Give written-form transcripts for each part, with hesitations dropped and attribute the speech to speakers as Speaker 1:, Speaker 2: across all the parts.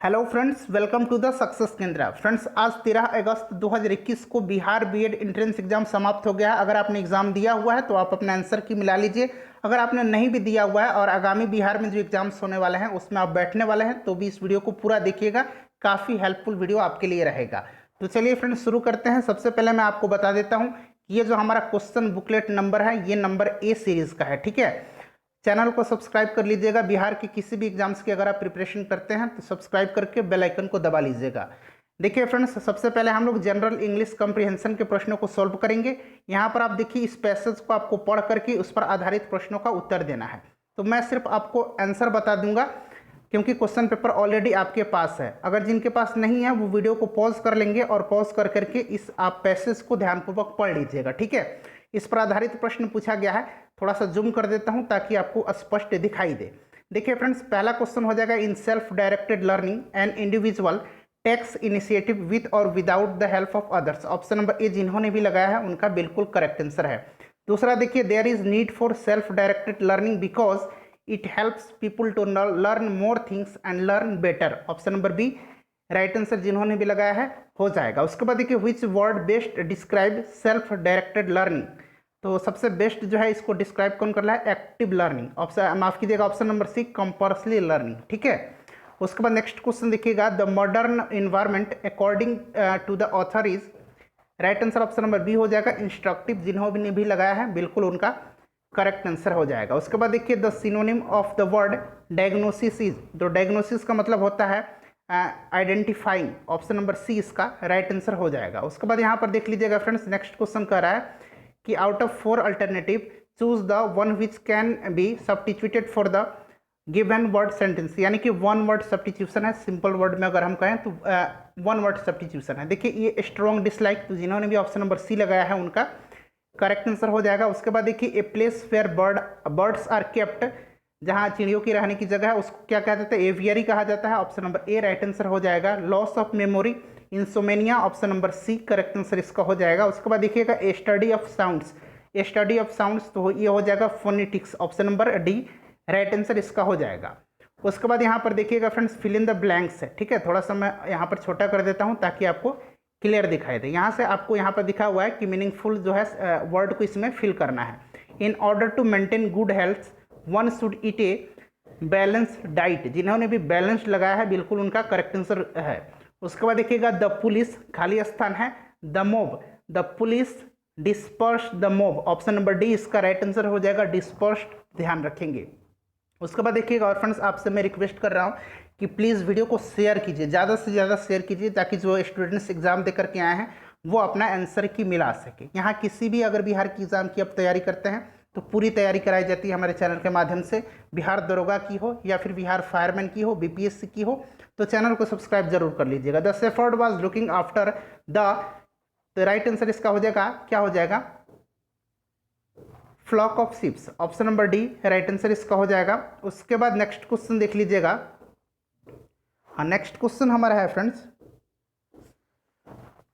Speaker 1: Hello friends, welcome to the success Kendra. Friends, आज 13 अगस्त 2021 को Bihar BEd entrance exam समाप्त हो गया है। अगर आपने एग्जाम दिया हुआ है तो आप अपना आंसर की मिला लीजिए। अगर आपने नहीं भी दिया हुआ है और आगामी बिहार में जो एग्जाम्स होने वाले हैं उसमें आप बैठने वाले हैं तो भी इस वीडियो को पूरा देखिएगा। काफ़ी हेल्पफुल वीडियो आपके लिए रहेगा। तो चलिए फ्रेंड्स, शुरू करते हैं। सबसे पहले मैं आपको बता देता हूँ कि ये जो हमारा क्वेश्चन बुकलेट नंबर है ये नंबर ए सीरीज़ का है। ठीक है, चैनल को सब्सक्राइब कर लीजिएगा। बिहार के किसी भी एग्जाम्स की अगर आप प्रिपरेशन करते हैं तो सब्सक्राइब करके बेल आइकन को दबा लीजिएगा। देखिए फ्रेंड्स, सबसे पहले हम लोग जनरल इंग्लिश कॉम्प्रिहेंशन के प्रश्नों को सॉल्व करेंगे। यहाँ पर आप देखिए, इस पैसेज को आपको पढ़ करके उस पर आधारित प्रश्नों का उत्तर देना है। तो मैं सिर्फ आपको आंसर बता दूंगा क्योंकि क्वेश्चन पेपर ऑलरेडी आपके पास है। अगर जिनके पास नहीं है वो वीडियो को पॉज कर लेंगे और पॉज कर करके इस आप पैसेज को ध्यानपूर्वक पढ़ लीजिएगा। ठीक है, इस पर आधारित प्रश्न पूछा गया है। थोड़ा सा जूम कर देता हूं ताकि आपको स्पष्ट दिखाई दे। देखिए फ्रेंड्स, पहला क्वेश्चन हो जाएगा, in self directed learning an individual takes initiative with और without the help of others. Option number a जिन्होंने भी लगाया है उनका बिल्कुल करेक्ट आंसर है। दूसरा देखिए, there is need for self directed learning because it helps people to learn more things and learn better. Option number b right answer जिन्होंने भी लगाया है हो जाएगा। उसके बाद देखिए, which word best describe self directed learning. तो सबसे बेस्ट जो है इसको डिस्क्राइब कौन कर रहा है, एक्टिव लर्निंग। ऑप्शन माफ कीजिएगा, option number c compulsory learning. ठीक है, उसके बाद नेक्स्ट क्वेश्चन देखिएगा, the modern environment according to the author is. Right answer option number b हो जाएगा इंस्ट्रक्टिव। जिन्होंने भी लगाया है बिल्कुल उनका करेक्ट आंसर हो जाएगा। उसके बाद देखिए, the synonym of the word diagnosis is. तो डायग्नोसिस का मतलब होता है आइडेंटिफाइंग। ऑप्शन नंबर सी इसका राइट आंसर हो जाएगा। उसके बाद यहाँ पर देख लीजिएगा फ्रेंड्स, नेक्स्ट क्वेश्चन कर रहा है कि out of 4 alternative choose the one which can be substituted for the given word sentence. यानी कि वन वर्ड सब्स्टिट्यूशन है। सिंपल वर्ड में अगर हम कहें तो वन वर्ड सब्स्टिट्यूशन है। देखिए, ये स्ट्रॉन्ग डिसलाइक, तो जिन्होंने भी ऑप्शन नंबर सी लगाया है उनका करेक्ट आंसर हो जाएगा। उसके बाद देखिए, a place where birds are kept, जहाँ चिड़ियों की रहने की जगह है उसको क्या कहा जाता है, एवियरी कहा जाता है। Option number a right answer हो जाएगा। Loss of memory, insomnia. Option number C correct answer इसका हो जाएगा। उसके बाद देखिएगा, a study of sounds. A study of sounds, तो ये हो जाएगा phonetics. Option number D right answer इसका हो जाएगा। उसके बाद यहाँ पर देखिएगा friends, fill in the blanks है। ठीक है, थोड़ा सा मैं यहाँ पर छोटा कर देता हूँ ताकि आपको क्लियर दिखाई दे। यहाँ से आपको यहाँ पर दिखा हुआ है कि मीनिंगफुल जो है वर्ड को इसमें फिल करना है। In order to maintain good health one should eat a balance diet. जिन्होंने भी बैलेंस लगाया है बिल्कुल उनका करेक्ट आंसर है। उसके बाद देखिएगा, द पुलिस खाली स्थान है, the mob, the police disperse the mob. Option number D इसका राइट आंसर हो जाएगा, डिस्पर्स्ड, ध्यान रखेंगे। उसके बाद देखिएगा, और फ्रेंड्स आपसे मैं रिक्वेस्ट कर रहा हूँ कि प्लीज़ वीडियो को शेयर कीजिए, ज़्यादा से ज़्यादा शेयर कीजिए ताकि जो स्टूडेंट्स एग्जाम दे करके आए हैं वो अपना आंसर की मिला सके। यहाँ किसी भी अगर बिहार की एग्ज़ाम की आप तैयारी करते हैं तो पूरी तैयारी कराई जाती है हमारे चैनल के माध्यम से। बिहार दरोगा की हो या फिर बिहार फायरमैन की हो, बीपीएससी की हो, तो चैनल को सब्सक्राइब जरूर कर लीजिएगा। The shepherd was looking after the, तो राइट आंसर इसका हो जाएगा, क्या हो जाएगा, flock of ships. Option number D right answer इसका हो जाएगा। उसके बाद नेक्स्ट क्वेश्चन देख लीजिएगा। हाँ, नेक्स्ट क्वेश्चन हमारा है फ्रेंड्स,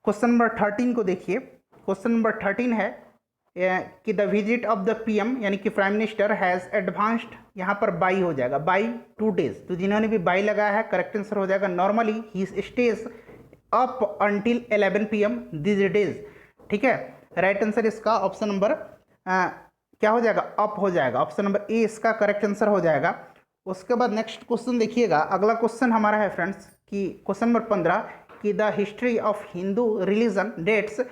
Speaker 1: क्वेश्चन नंबर 13 को देखिए। क्वेश्चन नंबर 13 है कि the visit of the PM यानी कि प्राइम मिनिस्टर हैज़ एडवांस्ड, यहाँ पर बाई हो जाएगा, बाई 2 डेज। तो जिन्होंने भी बाई लगाया है करेक्ट आंसर हो जाएगा। Normally he stage up until 11 PM this days. ठीक है, राइट आंसर इसका ऑप्शन नंबर क्या हो जाएगा, अप हो जाएगा। ऑप्शन नंबर ए इसका करेक्ट आंसर हो जाएगा। उसके बाद नेक्स्ट क्वेश्चन देखिएगा, अगला क्वेश्चन हमारा है फ्रेंड्स कि क्वेश्चन नंबर 15 कि the history of Hindu religion dates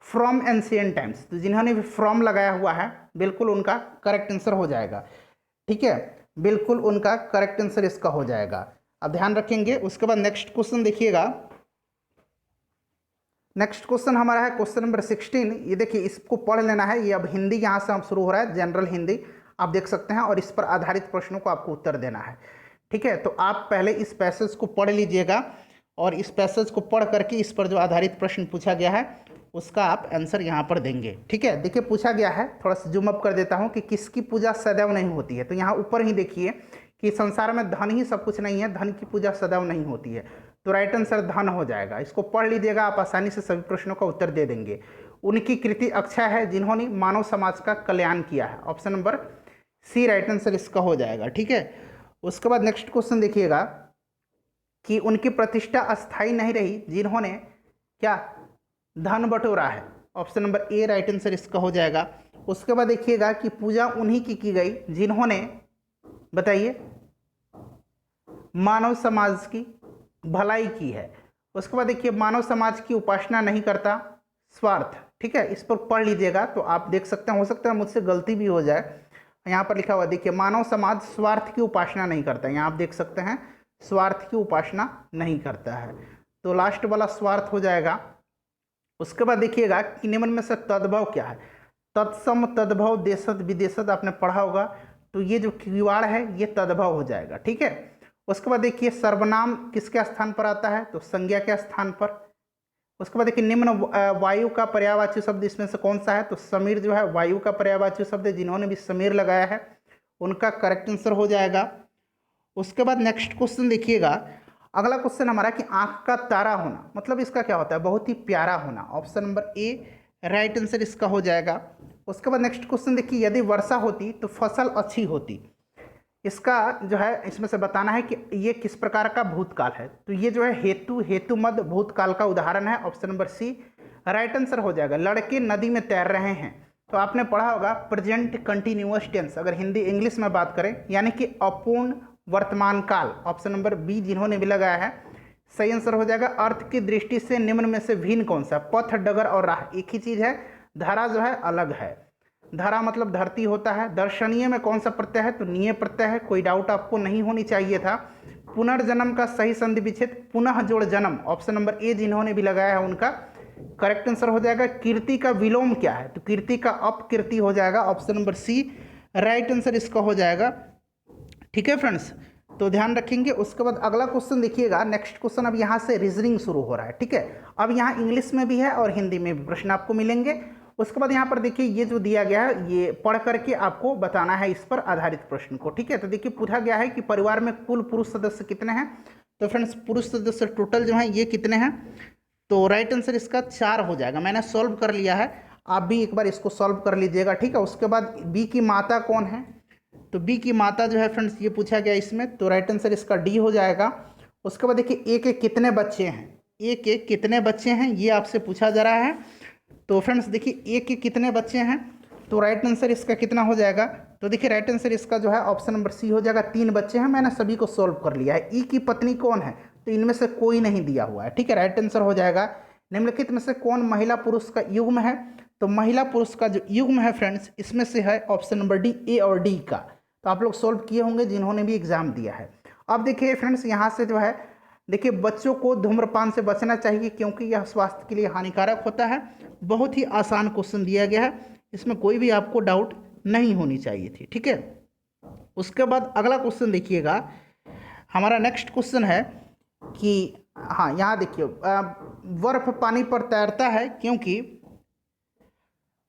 Speaker 1: from ancient times. तो जिन्होंने भी फ्रॉम लगाया हुआ है बिल्कुल उनका करेक्ट आंसर हो जाएगा। ठीक है, बिल्कुल उनका करेक्ट आंसर इसका हो जाएगा, अब ध्यान रखेंगे। उसके बाद नेक्स्ट क्वेश्चन देखिएगा, नेक्स्ट क्वेश्चन हमारा है क्वेश्चन नंबर 16। ये देखिए, इसको पढ़ लेना है। ये अब हिंदी यहाँ से हम शुरू हो रहा है, जनरल हिंदी आप देख सकते हैं, और इस पर आधारित प्रश्नों को आपको उत्तर देना है। ठीक है, तो आप पहले इस पैसेज को पढ़ लीजिएगा और इस पैसेज को पढ़ करके इस पर जो आधारित प्रश्न पूछा गया है उसका आप आंसर यहाँ पर देंगे। ठीक है, देखिए पूछा गया है, थोड़ा सा जूम अप कर देता हूँ कि किसकी पूजा सदैव नहीं होती है। तो यहाँ ऊपर ही देखिए कि संसार में धन ही सब कुछ नहीं है, धन की पूजा सदैव नहीं होती है। तो राइट आंसर धन हो जाएगा। इसको पढ़ लीजिएगा, आप आसानी से सभी प्रश्नों का उत्तर दे देंगे। उनकी कृति अक्षय है जिन्होंने मानव समाज का कल्याण किया है। Option number c right answer इसका हो जाएगा। ठीक है, उसके बाद नेक्स्ट क्वेश्चन देखिएगा, कि उनकी प्रतिष्ठा अस्थाई नहीं रही जिन्होंने क्या धन बटोरा है। Option number a right answer इसका हो जाएगा। उसके बाद देखिएगा कि पूजा उन्हीं की गई जिन्होंने, बताइए, मानव समाज की भलाई की है। उसके बाद देखिए मानव समाज की उपासना नहीं करता, स्वार्थ। ठीक है, इस पर पढ़ लीजिएगा तो आप देख सकते हैं, हो सकता है मुझसे गलती भी हो जाए। यहाँ पर लिखा हुआ देखिए मानव समाज स्वार्थ की उपासना नहीं करता, यहाँ आप देख सकते हैं स्वार्थ की उपासना नहीं करता है, तो लास्ट वाला स्वार्थ हो जाएगा। उसके बाद देखिएगा कि निम्न में से तद्भव क्या है। तत्सम, तद्भव, देशत, विदेशत आपने पढ़ा होगा, तो ये जो किवाड़ है ये तद्भव हो जाएगा। ठीक है, उसके बाद देखिए सर्वनाम किसके स्थान पर आता है, तो संज्ञा के स्थान पर। उसके बाद देखिए निम्न वायु का पर्यायवाची शब्द इसमें से कौन सा है, तो समीर जो है वायु का पर्यायवाची शब्द है, जिन्होंने भी समीर लगाया है उनका करेक्ट आंसर हो जाएगा। उसके बाद नेक्स्ट क्वेश्चन देखिएगा, अगला क्वेश्चन हमारा कि आंख का तारा होना, मतलब इसका क्या होता है, बहुत ही प्यारा होना। Option number a right answer इसका हो जाएगा। उसके बाद नेक्स्ट क्वेश्चन देखिए, यदि वर्षा होती तो फसल अच्छी होती। इसका जो है इसमें से बताना है कि ये किस प्रकार का भूतकाल है, तो ये जो है हेतु मद भूतकाल का उदाहरण है। Option number c right answer हो जाएगा। लड़के नदी में तैर रहे हैं, तो आपने पढ़ा होगा प्रेजेंट कंटिन्यूअस टेंस, अगर हिंदी इंग्लिश में बात करें, यानी कि अपूर्ण वर्तमान काल। ऑप्शन नंबर बी जिन्होंने भी लगाया है सही आंसर हो जाएगा। अर्थ की दृष्टि से निम्न में से भिन्न कौन सा, पथ, डगर और राह एक ही चीज है, धारा जो है अलग है। धारा मतलब धरती होता है। दर्शनीय में कौन सा प्रत्यय है, तो निये प्रत्यय है, कोई डाउट आपको नहीं होनी चाहिए था। पुनर्जन्म का सही संधि विच्छेद पुनः जोड़ जन्म। ऑप्शन नंबर ए जिन्होंने भी लगाया है उनका करेक्ट आंसर हो जाएगा। कीर्ति का विलोम क्या है, तो कीर्ति का अपकीर्ति हो जाएगा। Option number c right answer इसका हो जाएगा। ठीक है फ्रेंड्स, तो ध्यान रखेंगे। उसके बाद अगला क्वेश्चन देखिएगा, नेक्स्ट क्वेश्चन अब यहाँ से रीजनिंग शुरू हो रहा है। ठीक है, अब यहाँ इंग्लिश में भी है और हिंदी में भी प्रश्न आपको मिलेंगे। उसके बाद यहाँ पर देखिए ये जो दिया गया है ये पढ़ करके आपको बताना है इस पर आधारित प्रश्न को। ठीक है, तो देखिए पूछा गया है कि परिवार में कुल पुरुष सदस्य कितने हैं, तो फ्रेंड्स पुरुष सदस्य टोटल जो है ये कितने हैं, तो राइट आंसर इसका 4 हो जाएगा। मैंने सॉल्व कर लिया है, आप भी एक बार इसको सॉल्व कर लीजिएगा। ठीक है, उसके बाद बी की माता कौन है, तो बी की माता जो है फ्रेंड्स ये पूछा गया इसमें, तो राइट आंसर इसका डी हो जाएगा। उसके बाद देखिए ए के कितने बच्चे हैं, ए के कितने बच्चे हैं ये आपसे पूछा जा रहा है। तो फ्रेंड्स देखिए ए के कितने बच्चे हैं, तो राइट आंसर इसका कितना हो जाएगा, तो देखिए राइट आंसर इसका जो है ऑप्शन नंबर सी हो जाएगा, 3 बच्चे हैं। मैंने सभी को सॉल्व कर लिया है। ई की पत्नी कौन है, तो इनमें से कोई नहीं दिया हुआ है। ठीक है, राइट आंसर हो जाएगा। निम्नलिखित में से कौन महिला पुरुष का युग्म है, तो महिला पुरुष का जो युग्म है फ्रेंड्स इसमें से है ऑप्शन नंबर डी, ए और डी का। तो आप लोग सॉल्व किए होंगे जिन्होंने भी एग्जाम दिया है। अब देखिए फ्रेंड्स यहाँ से जो है देखिए बच्चों को धूम्रपान से बचना चाहिए क्योंकि यह स्वास्थ्य के लिए हानिकारक होता है। बहुत ही आसान क्वेश्चन दिया गया है, इसमें कोई भी आपको डाउट नहीं होनी चाहिए थी। ठीक है, उसके बाद अगला क्वेश्चन देखिएगा, हमारा नेक्स्ट क्वेश्चन है कि हाँ यहाँ देखिए बर्फ पानी पर तैरता है क्योंकि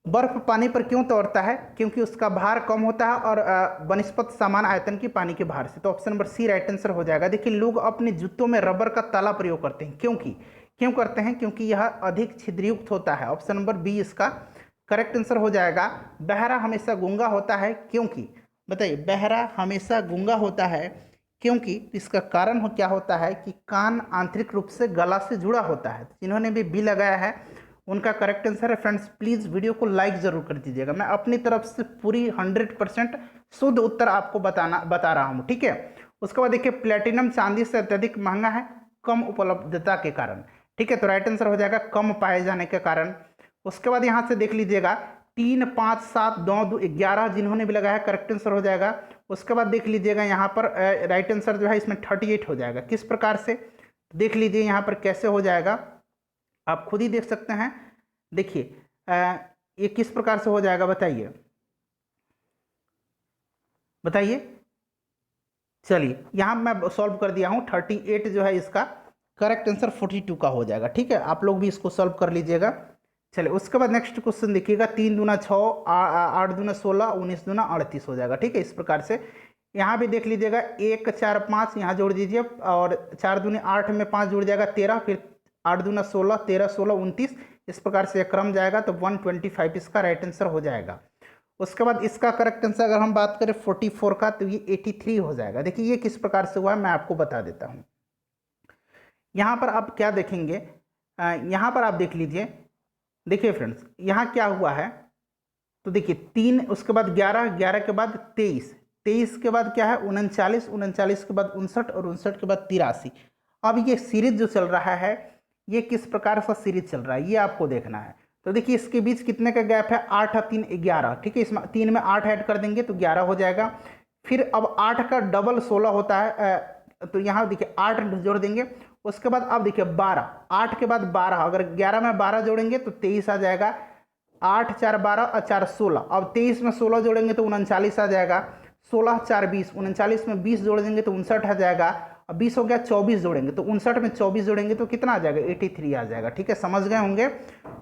Speaker 1: बर्फ पानी पर क्यों तैरता है, क्योंकि उसका भार कम होता है और बनिस्पत समान आयतन की पानी के भार से। तो option number c right answer हो जाएगा। देखिए लोग अपने जूतों में रबर का ताला प्रयोग करते हैं, क्यों करते हैं, क्योंकि यह अधिक छिद्रयुक्त होता है। ऑप्शन नंबर बी इसका करेक्ट आंसर हो जाएगा। बहरा हमेशा गूंगा होता है क्योंकि, बताइए बहरा हमेशा गूंगा होता है क्योंकि, इसका कारण क्या होता है कि कान आंतरिक रूप से गला से जुड़ा होता है। जिन्होंने भी बी लगाया है उनका करेक्ट आंसर है। फ्रेंड्स प्लीज़ वीडियो को लाइक ज़रूर कर दीजिएगा, मैं अपनी तरफ से पूरी 100% शुद्ध उत्तर आपको बता रहा हूँ। ठीक है, उसके बाद देखिए प्लेटिनम चांदी से अत्यधिक महंगा है कम उपलब्धता के कारण। ठीक है, तो राइट आंसर हो जाएगा कम पाए जाने के कारण। उसके बाद यहाँ से देख लीजिएगा 3, 5, 7, 9, 2, 11 जिन्होंने भी लगाया करेक्ट आंसर हो जाएगा। उसके बाद देख लीजिएगा यहाँ पर राइट आंसर जो है इसमें 38 हो जाएगा। किस प्रकार से देख लीजिए यहाँ पर कैसे हो जाएगा, आप खुद ही देख सकते हैं। देखिए ये किस प्रकार से हो जाएगा बताइए, चलिए यहाँ मैं सॉल्व कर दिया हूँ। 38 जो है इसका करेक्ट आंसर 42 का हो जाएगा। ठीक है, आप लोग भी इसको सॉल्व कर लीजिएगा। चलिए उसके बाद नेक्स्ट क्वेश्चन देखिएगा, 3 दूना 6, 8 दूना 16, 19 दूना 38 हो जाएगा। ठीक है, इस प्रकार से यहाँ भी देख लीजिएगा 1, 4, 5 यहाँ जोड़ दीजिए और 4 दूनी 8 में 5 जुड़ जाएगा 13, फिर 8 दूना 16, 13, 16, 29, इस प्रकार से क्रम जाएगा। तो 125 इसका राइट आंसर हो जाएगा। उसके बाद इसका करेक्ट आंसर अगर हम बात करें 44 का, तो ये 83 हो जाएगा। देखिए ये किस प्रकार से हुआ है मैं आपको बता देता हूँ। यहाँ पर आप क्या देखेंगे, यहाँ पर आप देख लीजिए। देखिए फ्रेंड्स, यहाँ क्या हुआ है, तो देखिए 3, उसके बाद 11, 11 के बाद 23, 23 के बाद क्या है 39, 39 के बाद 59 और 59 के बाद 83। अब ये सीरीज जो चल रहा है ये किस प्रकार का सीरीज चल रहा है ये आपको देखना है। तो देखिए इसके बीच कितने का गैप है, 8 और 3 11, ठीक है। इसमें 3 में 8 ऐड कर देंगे तो 11 हो जाएगा। फिर अब 8 का डबल 16 होता है, तो यहाँ देखिए 8 जोड़ देंगे। उसके बाद अब देखिए 12, 8 के बाद 12, अगर 11 में 12 जोड़ेंगे तो 23 आ जाएगा। 8 4 12 और 4 16, अब 23 में 16 जोड़ेंगे तो 39 आ जाएगा। 16 4 20, 39 में 20 जोड़ देंगे तो 59 आ जाएगा। अब 20 हो गया, 24 जोड़ेंगे तो 59 में 24 जोड़ेंगे तो कितना आ जाएगा, 83 आ जाएगा, ठीक है। समझ गए होंगे।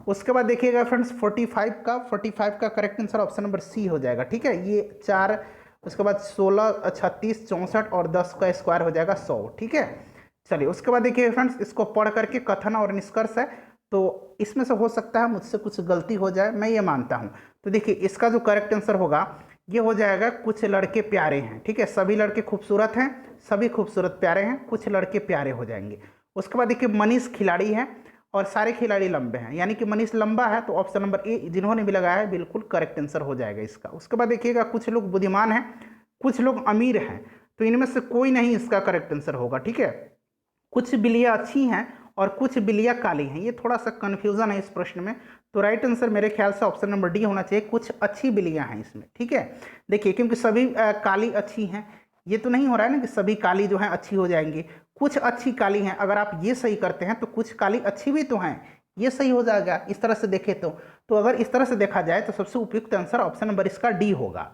Speaker 1: उसके बाद देखिएगा फ्रेंड्स 45 का correct answer option number c हो जाएगा, ठीक है। ये 4, उसके बाद 16, 36, 64 और 10 का स्क्वायर हो जाएगा 100, ठीक है। चलिए उसके बाद देखिए फ्रेंड्स, इसको पढ़ करके कथन और निष्कर्ष है, तो इसमें से हो सकता है मुझसे कुछ गलती हो जाए, मैं ये मानता हूँ। तो देखिए इसका जो करेक्ट आंसर होगा ये हो जाएगा कुछ लड़के प्यारे हैं, ठीक है। सभी लड़के खूबसूरत हैं, सभी खूबसूरत प्यारे हैं, कुछ लड़के प्यारे हो जाएंगे। उसके बाद देखिए मनीष खिलाड़ी है और सारे खिलाड़ी लंबे हैं, यानी कि मनीष लंबा है, तो ऑप्शन नंबर ए जिन्होंने भी लगाया है बिल्कुल करेक्ट आंसर हो जाएगा इसका। उसके बाद देखिएगा कुछ लोग बुद्धिमान हैं, कुछ लोग अमीर हैं, तो इनमें से कोई नहीं इसका करेक्ट आंसर होगा, ठीक है। कुछ बिल्लियाँ अच्छी हैं और कुछ बिल्लियाँ काली हैं, ये थोड़ा सा कन्फ्यूजन है इस प्रश्न में। तो राइट आंसर मेरे ख्याल से ऑप्शन नंबर डी होना चाहिए, कुछ अच्छी बिल्लियाँ हैं इसमें, ठीक है। देखिए क्योंकि सभी काली अच्छी हैं, ये तो नहीं हो रहा है ना कि सभी काली जो हैं अच्छी हो जाएंगी, कुछ अच्छी काली हैं। अगर आप ये सही करते हैं तो कुछ काली अच्छी भी तो हैं, ये सही हो जाएगा इस तरह से देखें तो अगर इस तरह से देखा जाए तो सबसे उपयुक्त आंसर ऑप्शन नंबर इसका डी होगा।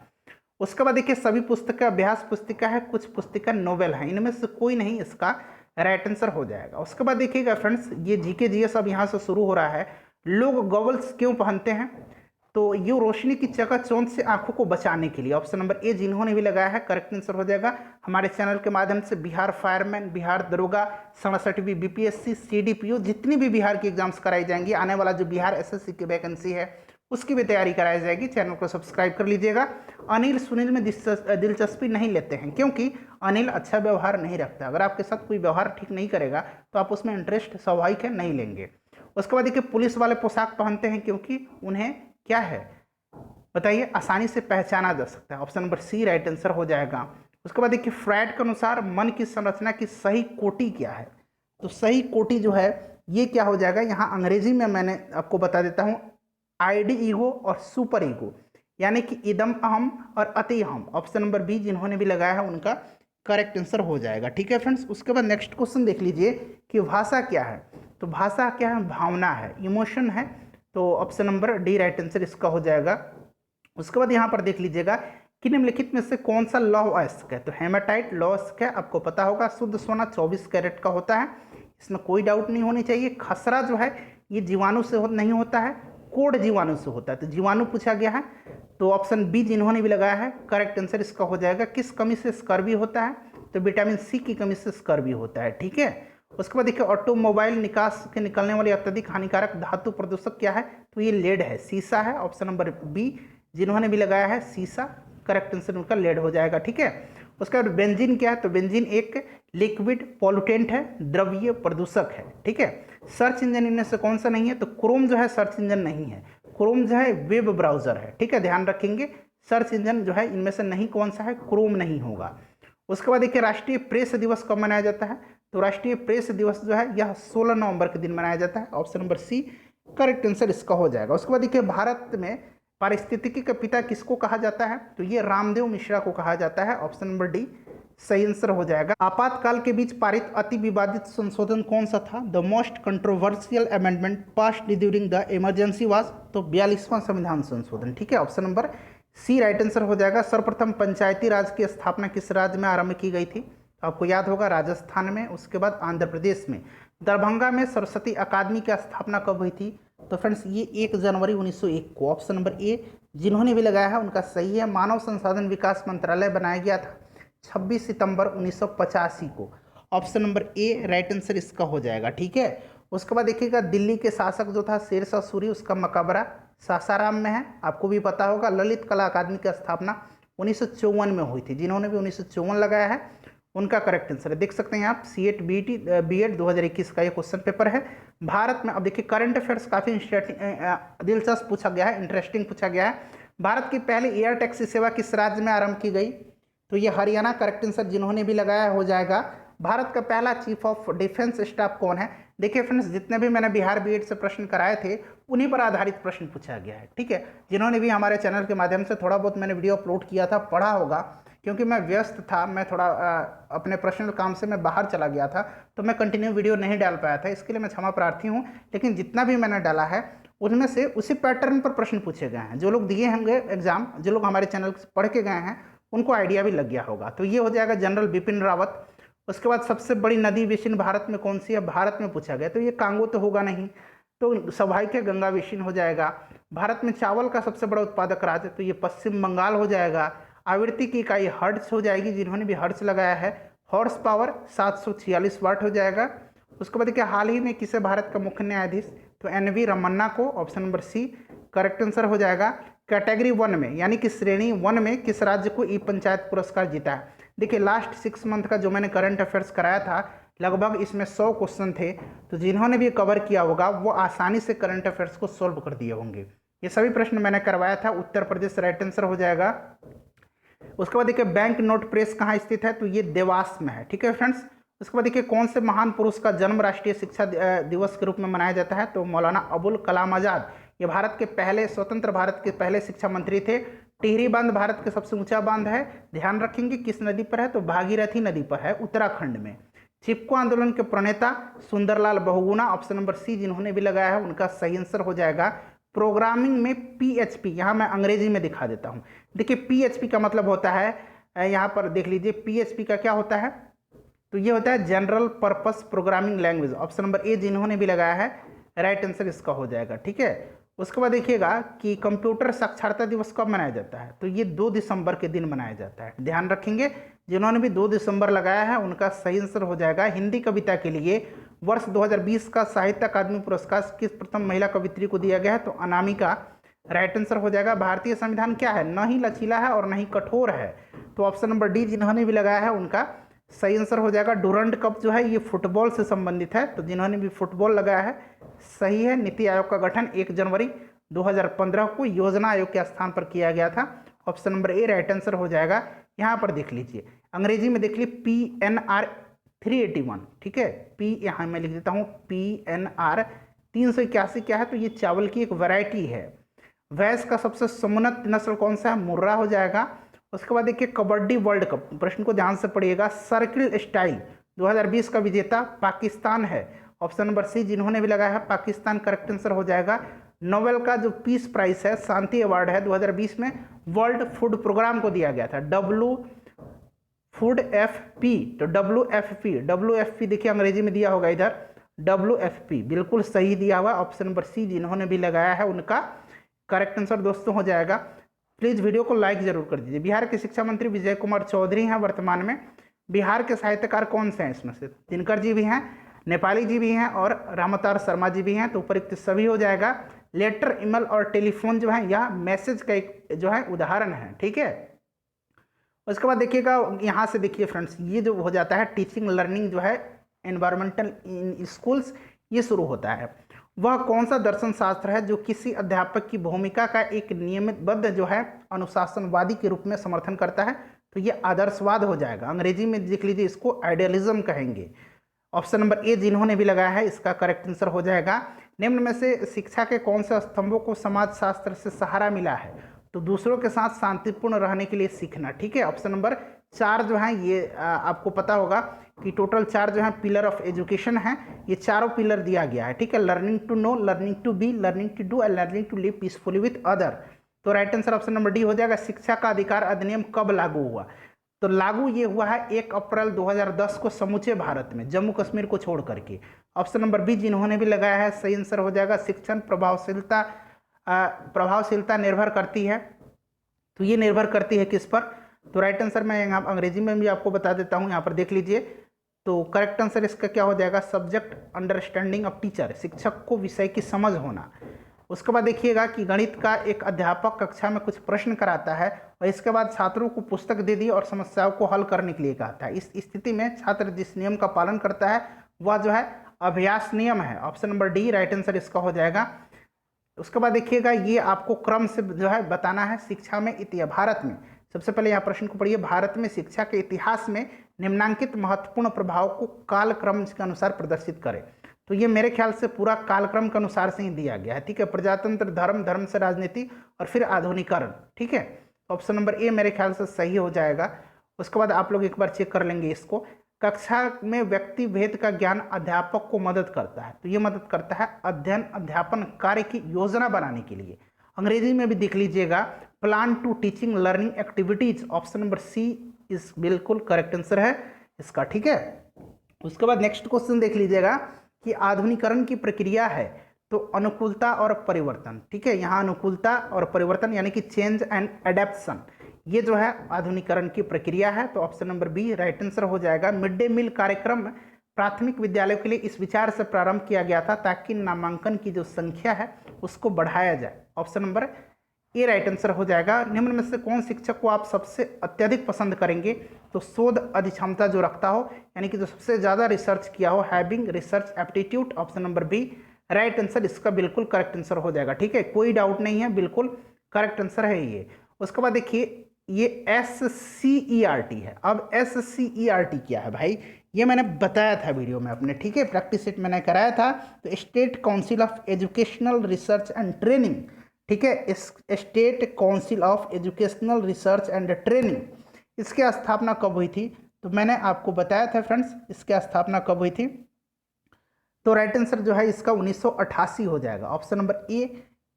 Speaker 1: उसके बाद देखिए सभी पुस्तकें अभ्यास पुस्तिका है, कुछ पुस्तिका नोवेल है, इनमें से कोई नहीं इसका राइट आंसर हो जाएगा। उसके बाद देखिएगा फ्रेंड्स, ये जीके जीएस अब यहाँ से शुरू हो रहा है। लोग गॉगल्स क्यों पहनते हैं, तो ये रोशनी की चकाचौंध से आंखों को बचाने के लिए। ऑप्शन नंबर ए जिन्होंने भी लगाया है करेक्ट आंसर हो जाएगा। हमारे चैनल के माध्यम से बिहार फायरमैन, बिहार दरोगा, 67वीं बीपीएससी, सीडीपीओ, जितनी भी बिहार की एग्जाम्स कराई जाएंगी, आने वाला जो बिहार एसएससी की वैकेंसी है उसकी भी तैयारी कराई जाएगी। चैनल को सब्सक्राइब कर लीजिएगा। अनिल सुनील में दिलचस्पी नहीं लेते हैं क्योंकि अनिल अच्छा व्यवहार नहीं रखता। अगर आपके साथ कोई व्यवहार ठीक नहीं करेगा तो आप उसमें इंटरेस्ट स्वाभाविक है नहीं लेंगे। उसके बाद देखिए पुलिस वाले पोशाक पहनते हैं क्योंकि उन्हें क्या है बताइए, आसानी से पहचाना जा सकता है। Option number c right answer हो जाएगा। उसके बाद देखिए फ्रायड के अनुसार मन की संरचना की सही कोटि क्या है, तो सही कोटि जो है ये क्या हो जाएगा, यहाँ अंग्रेजी में मैंने आपको बता देता हूँ, आईडी ईगो और सुपर ईगो, यानी कि इदम अहम और अति अहम। ऑप्शन नंबर बी जिन्होंने भी लगाया है उनका करेक्ट आंसर हो जाएगा, ठीक है फ्रेंड्स। उसके बाद नेक्स्ट क्वेश्चन देख लीजिए कि भाषा क्या है, तो भाषा क्या है, भावना है, इमोशन है, तो option number D right answer इसका हो जाएगा। उसके बाद यहाँ पर देख लीजिएगा कि निम्नलिखित में से कौन सा लौह अयस्क है, तो हेमाटाइट लौह अयस्क है, आपको पता होगा शुद्ध सोना 24 कैरेट का होता है, इसमें कोई डाउट नहीं होनी चाहिए। खसरा जो है ये जीवाणु से नहीं होता है, कोड जीवाणु से होता है, तो जीवाणु पूछा गया है, तो ऑप्शन बी जिन्होंने भी लगाया है करेक्ट आंसर इसका हो जाएगा। किस कमी से स्कर्वी होता है, तो विटामिन सी की कमी से स्कर्वी होता है, ठीक है। उसके बाद देखिए ऑटोमोबाइल निकास के निकलने वाली अत्यधिक हानिकारक धातु प्रदूषक क्या है, तो ये लेड है, सीसा है। ऑप्शन नंबर बी जिन्होंने भी लगाया है सीसा, करेक्ट आंसर उनका लेड हो जाएगा, ठीक है। उसके बाद बेंजीन क्या है, तो बेंजीन एक लिक्विड पॉल्यूटेंट है, द्रव्य प्रदूषक है, ठीक है। सर्च इंजन इनमें से कौन सा नहीं है, तो क्रोम जो है सर्च इंजन नहीं है, क्रोम जो है वेब ब्राउजर है, ठीक है, ध्यान रखेंगे। सर्च इंजन जो है इनमें से नहीं कौन सा है, क्रोम नहीं होगा। उसके बाद देखिए राष्ट्रीय प्रेस दिवस कब मनाया जाता है, तो राष्ट्रीय प्रेस दिवस जो है यह 16 नवंबर के दिन मनाया जाता है। ऑप्शन नंबर सी करेक्ट आंसर इसका हो जाएगा। उसके बाद देखिए भारत में पारिस्थितिकी का पिता किसको कहा जाता है, तो ये रामदेव मिश्रा को कहा जाता है। ऑप्शन नंबर डी सही आंसर हो जाएगा। आपातकाल के बीच पारित अति विवादित संशोधन कौन सा था, the most controversial amendment passed during the emergency was, तो 42वां संविधान संशोधन, ठीक है। Option number c right answer हो जाएगा। सर्वप्रथम पंचायती राज की स्थापना किस राज्य में आरंभ की गई थी, आपको याद होगा राजस्थान में। उसके बाद आंध्र प्रदेश में। दरभंगा में सरस्वती अकादमी की स्थापना कब हुई थी, तो फ्रेंड्स ये 1 जनवरी 1901 को। ऑप्शन नंबर ए जिन्होंने भी लगाया है उनका सही है। मानव संसाधन विकास मंत्रालय बनाया गया था 26 सितंबर 1985 को। Option number a right answer इसका हो जाएगा, ठीक है। उसके बाद देखिएगा दिल्ली के शासक जो था शेरशाह सूरी, उसका मकबरा सासाराम में है, आपको भी पता होगा। ललित कला अकादमी की स्थापना 1954 में हुई थी, जिन्होंने भी 1954 लगाया है उनका करेक्ट आंसर है। देख सकते हैं आप सीएट बीएड 2021 का ये क्वेश्चन पेपर है। भारत में अब देखिए करंट अफेयर्स काफ़ी दिलचस्प पूछा गया है, इंटरेस्टिंग पूछा गया है। भारत की पहली एयर टैक्सी सेवा किस राज्य में आरंभ की गई? तो ये हरियाणा करेक्ट आंसर जिन्होंने भी लगाया हो जाएगा। भारत का पहला चीफ ऑफ डिफेंस स्टाफ कौन है? देखिए फ्रेंड्स, जितने भी मैंने बिहार बीएड से प्रश्न कराए थे उन्हीं पर आधारित प्रश्न पूछा गया है, ठीक है। जिन्होंने भी हमारे चैनल के माध्यम से थोड़ा बहुत मैंने वीडियो अपलोड किया था, पढ़ा होगा, क्योंकि मैं व्यस्त था, मैं थोड़ा अपने पर्सनल काम से मैं बाहर चला गया था, तो मैं कंटिन्यू वीडियो नहीं डाल पाया था, इसके लिए मैं क्षमा प्रार्थी हूँ। लेकिन जितना भी मैंने डाला है उनमें से उसी पैटर्न पर प्रश्न पूछे गए हैं। जो लोग दिए होंगे एग्जाम, जो लोग हमारे चैनल से पढ़ के गए हैं, उनको आइडिया भी लग गया होगा। तो ये हो जाएगा जनरल बिपिन रावत। उसके बाद सबसे बड़ी नदी विशिन भारत में कौन सी है? भारत में पूछा गया, तो ये कांगो तो होगा नहीं, तो स्वाभाविक है गंगा विशिन हो जाएगा। भारत में चावल का सबसे बड़ा उत्पादक राज्य, तो ये पश्चिम बंगाल हो जाएगा। आवृत्ति की इकाई हर्ट्ज हो जाएगी, जिन्होंने भी हर्ट्ज लगाया है। हॉर्स पावर 746 वाट हो जाएगा। उसके बाद देखिए हाल ही में किसे भारत का मुख्य न्यायाधीश? तो एनवी रमन्ना को, ऑप्शन नंबर सी करेक्ट आंसर हो जाएगा। कैटेगरी 1 में यानी कि श्रेणी 1 में किस राज्य को ई पंचायत पुरस्कार जीता है? देखिए लास्ट 6 मंथ का जो मैंने करंट अफेयर्स कराया था, लगभग इसमें 100 क्वेश्चन थे, तो जिन्होंने भी कवर किया होगा वो आसानी से करंट अफेयर्स को सोल्व कर दिए होंगे। ये सभी प्रश्न मैंने करवाया था। उत्तर प्रदेश राइट आंसर हो जाएगा। उसके बाद देखिए बैंक नोट प्रेस कहाँ स्थित है? तो ये देवास में है, ठीक है फ्रेंड्स। उसके बाद देखिए कौन से महान पुरुष का जन्म राष्ट्रीय शिक्षा दिवस के रूप में मनाया जाता है? तो मौलाना अबुल कलाम आजाद। ये भारत के पहले स्वतंत्र भारत के पहले शिक्षा मंत्री थे। टिहरी बांध भारत के सबसे ऊंचा बांध है, ध्यान रखेंगे किस नदी पर है? तो भागीरथी नदी पर है, उत्तराखंड में। चिपको आंदोलन के प्रणेता Sunderlal Bahuguna, option number c जिन्होंने भी लगाया है उनका सही आंसर हो जाएगा। प्रोग्रामिंग में पीएचपी, यहाँ मैं अंग्रेजी में दिखा देता हूँ। देखिए पीएचपी का मतलब होता है, यहाँ पर देख लीजिए पीएचपी का क्या होता है? तो ये होता है general purpose programming language. Option number a जिन्होंने भी लगाया है राइट आंसर इसका हो जाएगा, ठीक है। उसके बाद देखिएगा कि कंप्यूटर साक्षरता दिवस कब मनाया जाता है? तो ये 2 दिसंबर के दिन मनाया जाता है, ध्यान रखेंगे। जिन्होंने भी 2 दिसंबर लगाया है उनका सही आंसर हो जाएगा। हिंदी कविता के लिए वर्ष 2020 का साहित्य अकादमी पुरस्कार किस प्रथम महिला कवित्री को दिया गया है? तो अनामिका राइट आंसर हो जाएगा। भारतीय संविधान क्या है? न ही लचीला है और न ही कठोर है, तो ऑप्शन नंबर डी जिन्होंने भी लगाया है उनका सही आंसर हो जाएगा। डूरंड कप जो है ये फुटबॉल से संबंधित है, तो जिन्होंने भी फुटबॉल लगाया है सही है। नीति आयोग का गठन 1 जनवरी 2015 को योजना आयोग के स्थान पर किया गया था, option number a right answer हो जाएगा। यहाँ पर देख लीजिए अंग्रेजी में देख लीजिए PNR 381, ठीक है। पी यहाँ मैं लिख देता हूँ PNR 381 क्या है? तो ये चावल की एक वैरायटी है। भैंस का सबसे समुन्नत नस्ल कौन सा है? मुर्रा हो जाएगा। उसके बाद देखिए कबड्डी वर्ल्ड कप, प्रश्न को ध्यान से पढ़िएगा। सर्किल स्टाइल 2020 का विजेता पाकिस्तान है, ऑप्शन नंबर सी जिन्होंने भी लगाया है पाकिस्तान करेक्ट आंसर हो जाएगा। नोबेल का जो पीस प्राइज है, शांति अवार्ड है, 2020 में वर्ल्ड फूड प्रोग्राम को दिया गया था, WFP। तो WFP देखिए अंग्रेजी में दिया होगा इधर, WFP बिल्कुल सही दिया हुआ, ऑप्शन नंबर सी जिन्होंने भी लगाया है उनका करेक्ट आंसर दोस्तों हो जाएगा। प्लीज़ वीडियो को लाइक जरूर कर दीजिए। बिहार के शिक्षा मंत्री विजय कुमार चौधरी हैं वर्तमान में। बिहार के साहित्यकार कौन से हैं इसमें से? दिनकर जी भी हैं, नेपाली जी भी हैं और रामअवतार शर्मा जी भी हैं, तो उपयुक्त सभी हो जाएगा। लेटर, ईमेल और टेलीफोन जो है यह मैसेज का एक जो है उदाहरण है, ठीक है। उसके बाद देखिएगा यहाँ से देखिए फ्रेंड्स, ये जो हो जाता है टीचिंग लर्निंग जो है एनवायरमेंटल इन स्कूल्स, ये शुरू होता है। वह कौन सा दर्शन शास्त्र है जो किसी अध्यापक की भूमिका का एक नियमितबद्ध जो है अनुशासनवादी के रूप में समर्थन करता है? तो ये आदर्शवाद हो जाएगा। अंग्रेजी में देख लीजिए इसको आइडियलिज्म कहेंगे। ऑप्शन नंबर ए जिन्होंने भी लगाया है इसका करेक्ट आंसर हो जाएगा। निम्न में से शिक्षा के कौन से स्तंभों को समाज शास्त्र से सहारा मिला है? तो दूसरों के साथ शांतिपूर्ण रहने के लिए सीखना, ठीक है। ऑप्शन नंबर 4 जो है ये आपको पता होगा कि टोटल 4 जो है पिलर ऑफ एजुकेशन है, ये चारों पिलर दिया गया है, ठीक है। Learning to know, learning to be, learning to do and learning to live peacefully with other. तो right answer option number D हो जाएगा। शिक्षा का अधिकार अधिनियम कब लागू हुआ? तो लागू ये हुआ है 1 अप्रैल 2010 को समूचे भारत में, जम्मू कश्मीर को छोड़ करके। ऑप्शन नंबर बी जिन्होंने भी लगाया है सही आंसर हो जाएगा। शिक्षण प्रभावशीलता निर्भर करती है, तो ये निर्भर करती है किस पर? तो राइट आंसर मैं यहाँ अंग्रेजी में भी आपको बता देता हूँ, यहाँ पर देख लीजिए। तो करेक्ट आंसर इसका क्या हो जाएगा? सब्जेक्ट अंडरस्टैंडिंग ऑफ टीचर, शिक्षक को विषय की समझ होना। उसके बाद देखिएगा कि गणित का एक अध्यापक कक्षा में कुछ प्रश्न कराता है और इसके बाद छात्रों को पुस्तक दे दी और समस्याओं को हल करने के लिए कहता है। इस स्थिति में छात्र जिस नियम का पालन करता है वह जो है अभ्यास नियम है। Option number D right answer इसका हो जाएगा। उसके बाद देखिएगा ये आपको क्रम से जो है बताना है। शिक्षा में इतिहास, भारत में सबसे पहले यहाँ प्रश्न को पढ़िए, भारत में शिक्षा के इतिहास में निम्नांकित महत्वपूर्ण प्रभाव को कालक्रम के अनुसार प्रदर्शित करें। तो ये मेरे ख्याल से पूरा कालक्रम के अनुसार से ही दिया गया है, ठीक है। प्रजातंत्र, धर्म, धर्म से राजनीति और फिर आधुनिकरण, ठीक है। ऑप्शन नंबर ए मेरे ख्याल से सही हो जाएगा। उसके बाद आप लोग एक बार चेक कर लेंगे इसको। कक्षा में व्यक्ति भेद का ज्ञान अध्यापक को मदद करता है, तो ये मदद करता है अध्ययन अध्यापन कार्य की योजना बनाने के लिए। अंग्रेजी में भी देख लीजिएगा, plan to teaching learning activities. Option number c इस बिल्कुल करेक्ट आंसर है इसका, ठीक है। उसके बाद नेक्स्ट क्वेश्चन देख लीजिएगा कि आधुनिकरण की प्रक्रिया है तो अनुकूलता और परिवर्तन, ठीक है। यहाँ अनुकूलता और परिवर्तन यानी कि चेंज एंड एडेप्शन, ये जो है आधुनिकरण की प्रक्रिया है। तो option number b right answer हो जाएगा। मिड डे मील कार्यक्रम प्राथमिक विद्यालयों के लिए इस विचार से प्रारंभ किया गया था ताकि नामांकन की जो संख्या है उसको बढ़ाया जाए। Option number a right answer हो जाएगा। निम्न में से कौन शिक्षक को आप सबसे अत्यधिक पसंद करेंगे? तो शोध अधिक्षमता जो रखता हो, यानी कि जो सबसे ज़्यादा रिसर्च किया हो, having research aptitude. Option number b right answer इसका बिल्कुल करेक्ट आंसर हो जाएगा, ठीक है, कोई डाउट नहीं है, बिल्कुल करेक्ट आंसर है ये। उसके बाद देखिए ये SCERT है। अब SCERT क्या है भाई, ये मैंने बताया था वीडियो में अपने, ठीक है, प्रैक्टिस सेट मैंने कराया था। तो state council of educational research and training, ठीक है, state council of educational research and training, इसकी स्थापना कब हुई थी? तो मैंने आपको बताया था फ्रेंड्स, इसकी स्थापना कब हुई थी। तो राइट आंसर जो है इसका 1988 हो जाएगा। Option number A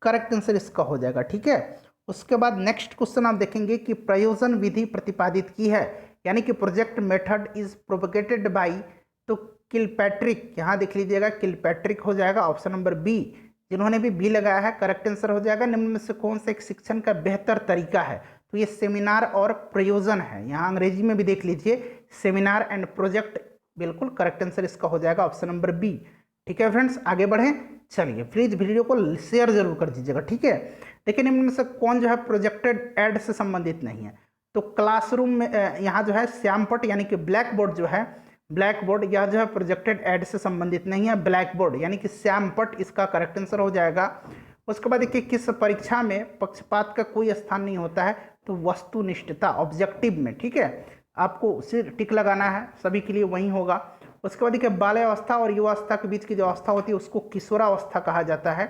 Speaker 1: correct answer इसका हो जाएगा, ठीक है। उसके बाद नेक्स्ट क्वेश्चन आप देखेंगे कि प्रयोजन विधि प्रतिपादित की है, यानी कि project method is propagated by, तो किलपैट्रिक, यहाँ देख लीजिएगा किलपैट्रिक हो जाएगा। ऑप्शन नंबर बी, जिन्होंने भी बी लगाया है करेक्ट आंसर हो जाएगा। निम्न में से कौन सा एक शिक्षण का बेहतर तरीका है? तो ये सेमिनार और प्रयोजन है। यहाँ अंग्रेजी में भी देख लीजिए सेमिनार एंड प्रोजेक्ट, बिल्कुल करेक्ट आंसर इसका हो जाएगा ऑप्शन नंबर बी, ठीक है। फ्रेंड्स आगे बढ़ें, चलिए प्लीज वीडियो को शेयर जरूर कर दीजिएगा, ठीक है। लेकिन इनमें से कौन जो है प्रोजेक्टेड एड से संबंधित नहीं है? तो क्लासरूम में यहाँ जो है श्यामपट यानी कि ब्लैक बोर्ड जो है, ब्लैक बोर्ड यह जो है प्रोजेक्टेड एड से संबंधित नहीं है। ब्लैक बोर्ड यानी कि श्यामपट इसका करेक्ट आंसर हो जाएगा। उसके बाद देखिए किस परीक्षा में पक्षपात का कोई स्थान नहीं होता है? तो वस्तुनिष्ठता, ऑब्जेक्टिव में, ठीक है, आपको सिर्फ टिक लगाना है, सभी के लिए वही होगा। उसके बाद देखिए बाल्यावस्था और युवावस्था के बीच की जो अवस्था होती है उसको किशोरावस्था कहा जाता है।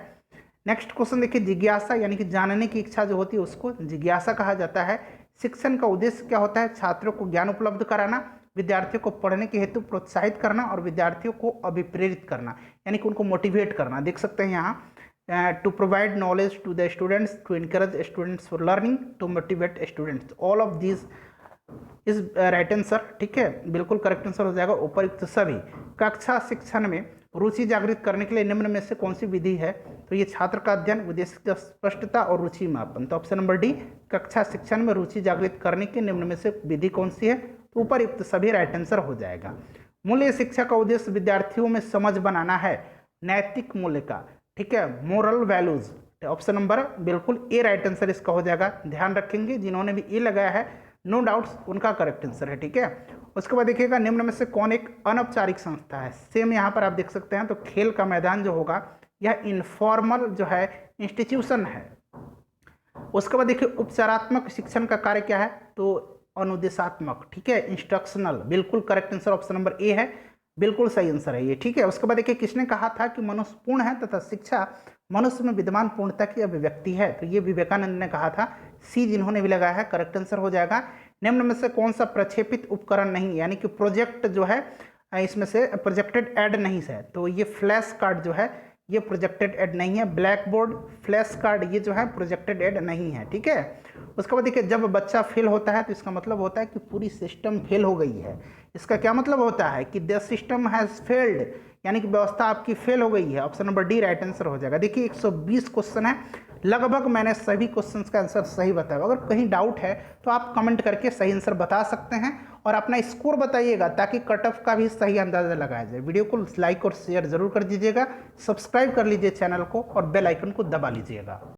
Speaker 1: नेक्स्ट क्वेश्चन देखिए जिज्ञासा यानी कि जानने की इच्छा जो होती है उसको जिज्ञासा कहा जाता है। शिक्षण का उद्देश्य क्या होता है? छात्रों को ज्ञान उपलब्ध कराना, विद्यार्थियों को पढ़ने के हेतु प्रोत्साहित करना और विद्यार्थियों को अभिप्रेरित करना, यानी कि उनको मोटिवेट करना। देख सकते हैं यहाँ to provide knowledge to the students, to encourage students for learning, to motivate students, all of this is right answer, ठीक है, बिल्कुल करेक्ट आंसर हो जाएगा उपयुक्त सभी। कक्षा शिक्षण में रुचि जागृत करने के लिए निम्न में से कौन सी विधि है? तो ये छात्र का अध्ययन, उद्देश्य की स्पष्टता और रुचि मापन। तो ऑप्शन नंबर डी, कक्षा शिक्षण में रुचि जागृत करने की निम्न में से विधि कौन सी है? तो उपयुक्त सभी राइट आंसर हो जाएगा। मूल्य शिक्षा का उद्देश्य विद्यार्थियों में समझ बनाना है, नैतिक मूल्य का, ठीक है, मोरल वैल्यूज। ऑप्शन नंबर बिल्कुल ए राइट आंसर इसका हो जाएगा। ध्यान रखेंगे जिन्होंने भी ए लगाया है नो डाउट्स उनका करेक्ट आंसर है, ठीक है। उसके बाद देखिएगा निम्न में से कौन एक अनौपचारिक संस्था है? सेम यहाँ पर आप देख सकते हैं। तो खेल का मैदान जो होगा यह इनफॉर्मल जो है इंस्टीट्यूशन है। उसके बाद देखिए उपचारात्मक शिक्षण का कार्य क्या है? तो अनुदेशात्मक, ठीक है, इंस्ट्रक्शनल, बिल्कुल करेक्ट आंसर ऑप्शन नंबर ए है, बिल्कुल सही आंसर है ये, ठीक है। उसके बाद देखिए किसने कहा था कि मनुष्य पूर्ण है तथा शिक्षा मनुष्य में विद्यमान पूर्णता की अभिव्यक्ति है? तो ये विवेकानंद ने कहा था। सी जिन्होंने भी लगाया है करेक्ट आंसर हो जाएगा। निम्न में से कौन सा प्रक्षेपित उपकरण नहीं, यानी कि प्रोजेक्ट जो है इसमें से प्रोजेक्टेड ऐड नहीं है? तो ये फ्लैश कार्ड जो है ये प्रोजेक्टेड ऐड नहीं है। ब्लैक बोर्ड, फ्लैश कार्ड ये जो है प्रोजेक्टेड ऐड नहीं है, ठीक है। उसके बाद देखिए जब बच्चा फेल होता है तो इसका मतलब होता है कि पूरी सिस्टम फेल हो गई है। इसका क्या मतलब होता है? कि द सिस्टम हैज़ फेल्ड, यानी कि व्यवस्था आपकी फेल हो गई है। Option number D right answer हो जाएगा। देखिए 120 क्वेश्चन है, लगभग मैंने सभी क्वेश्चंस का आंसर सही बताया। अगर कहीं डाउट है तो आप कमेंट करके सही आंसर बता सकते हैं और अपना स्कोर बताइएगा ताकि कट ऑफ का भी सही अंदाज़ा लगाया जाए। वीडियो को लाइक और शेयर जरूर कर दीजिएगा, सब्सक्राइब कर लीजिए चैनल को और बेल आइकन को दबा लीजिएगा।